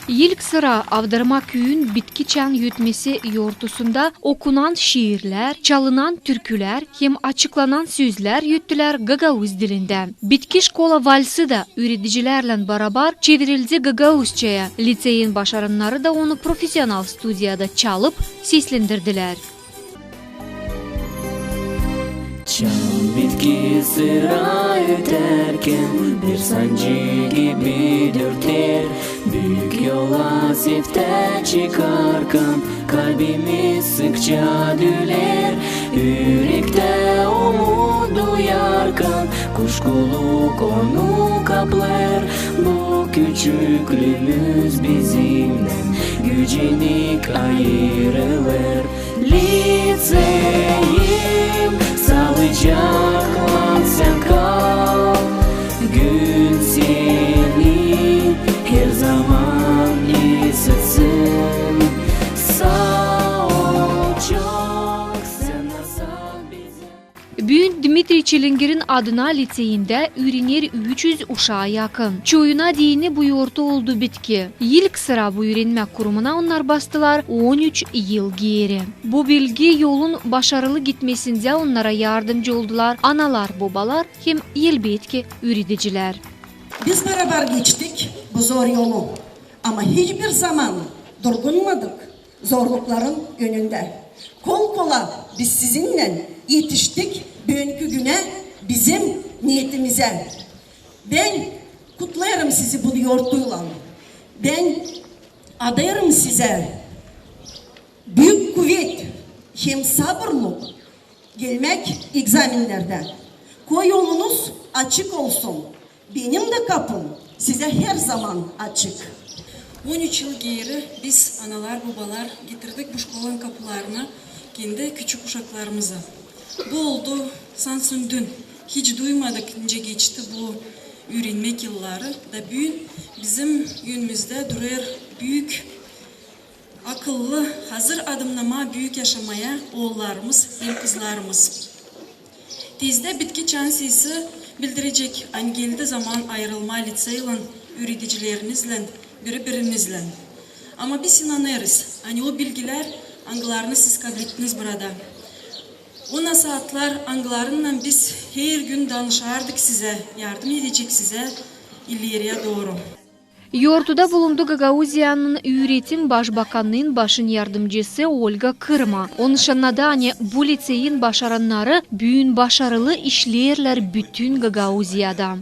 İlk sıra Avdarma köyün bitki çan yutmesi yortusunda okunan şiirler, çalınan türküler hem açıklanan sözler yuttular Gagauz dilinde. Bitki şkola valsi de üreticilerle beraber çevrildi Gagauzçaya. Liseyin başaranları da onu profesyonel stüdyoda çalıp seslendirdiler. Çam bitki sıra öterken bir sancı gibi dürter. Büyük yola sifte çıkarken kalbimiz sıkça düler. Yürekte umut duyarken kuşkuluk onu kaplar. Bu küçüklüğümüz bizimle gücenik ayrılır. Liseyim sağlıcakla sen kal. Gün seni her zaman hissetsin. Sağ ol çok sen nasıl bize. Büyün Dmitri Çilingir'in adına liseyinde öğrenir 300 uşağa yakın. Çoyuna dini bu yortu oldu bitki. İlk sıra bu öğrenme kurumuna onlar bastılar 13 yıl geri. Bu bilgi yolun başarılı gitmesinde onlara yardımcı oldular analar, babalar hem elbette öğreticiler. Biz beraber geçtik bu zor yolu ama hiçbir zaman durgunmadık zorlukların önünde. Kol kola biz sizinle yetiştik bugünkü güne, bizim niyetimize. Ben kutlarım sizi bu yortuyla. Ben adayarım size büyük kuvvet hem sabırlık gelmek egzaminlerde. Koy yolunuz açık olsun. Benim de kapım size her zaman açık. 13 yıl geri biz analar babalar getirdik bu şkolanın kapılarına kendi küçük uşaklarımızı. Bu oldu sansın dün. Hiç duymadık ince geçti bu öğrenmek yılları da bugün bizim yönümüzde durar büyük akıllı hazır adımlama büyük yaşamaya oğullarımız hem kızlarımız. Tezde bitki çansisi bildirecek an geldi zaman ayrılma liseyle öğreticilerinizle birbirinizle. Ama biz inanırız. Hani o bilgiler angılarını siz kabul ettiniz burada. O nasihatlar angılarınla biz her gün danışardık size, yardım edecek size ileriye doğru. Yortuda bulundu Gagauzya'nın öğretim başbakanının başın yardımcısı Olga Kırma. Onun şanladı hani bu liseyin başaranları büyün başarılı işlerler bütün Gagauzya'da.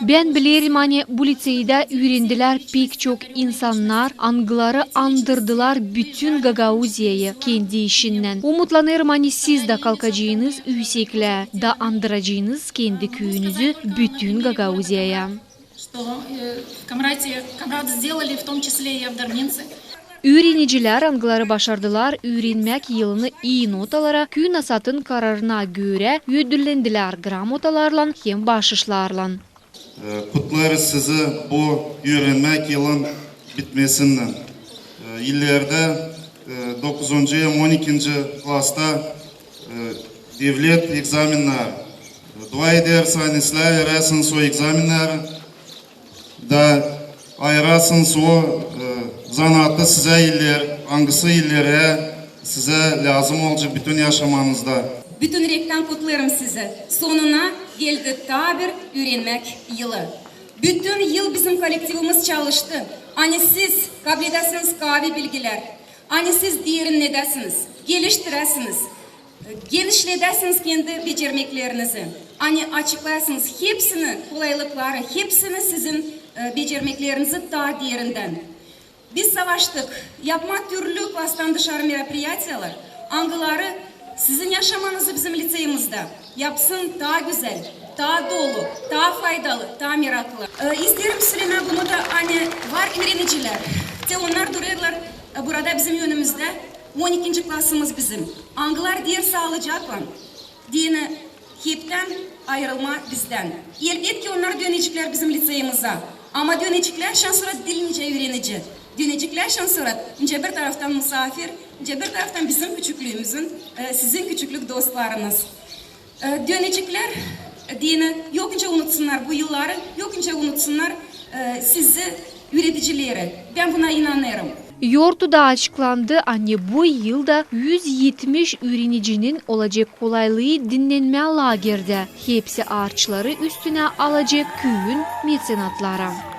Ben bilirim hani bu liseyde öğrendiler pek çok insanlar, angıları andırdılar bütün Gagauzya'yı kendi işinden. Umutlanırım hani siz de kalkacağınız yüksekle da andıracağınız kendi köyünüzü bütün Gagauzya'ya. Комрады сделали, в том числе и авдарменцы. Öğreniciler angıları başardılar, öğrenmek yılını iyi notalara, köy nasatın kararına göre ödüllendiler gramotalarla hem bahşişlarla. Kutlarız sizi bu öğrenmek yılın bitmesinden. İleride 9. 12. klasta devlet egzaminler, dva edersanizler verasınız o egzaminler da ayırasınız o zanaatı size iller, hangisi illere size lazım olacak bütün yaşamanızda. Bütün yürekten kutlarım sizi. Sonuna geldi ta bir öğrenmek yılı. Bütün yıl bizim kolektivimiz çalıştı. Hani siz kabul edersiniz kavi bilgiler. Hani siz derinledesiniz, geliştiresiniz. Genişledesiniz kendi becermeklerinizi. Hani açıklarsınız hepsini, kolaylıkları, hepsini sizin becermeklerinizi daha derinden. Biz savaştık. Yapmak türlü klastan dışarı merapриятиялар. Angıları sizin yaşamanızı bizim liseyimizde yapsın daha güzel, daha dolu, daha faydalı, daha meraklı. İsterim Süleyman bunu da hani var öğreniciler. Onlar duruyorlar burada bizim yönümüzde. 12. klasımız bizim. Angılar ders sağlayacaklar. Dini hepten ayrılma bizden. Elbette ki onlar dönecekler bizim liseyimize. Ama dönecekler şansıra dilince öğrenici. Dönecekler şansıra. Bir taraftan misafir, bir taraftan bizim küçüklüğümüzün, sizin küçüklük dostlarınız. Dönecekler dini yokunca unutsunlar bu yılları, yokunca unutsunlar sizi üreticileri. Ben buna inanırım. Yortu'da açıklandı. Anne bu yılda 170 öğrenicinin olacak kolaylığı dinlenme lagerde. Hepsi ağaçları üstüne alacak köyün mesenatları.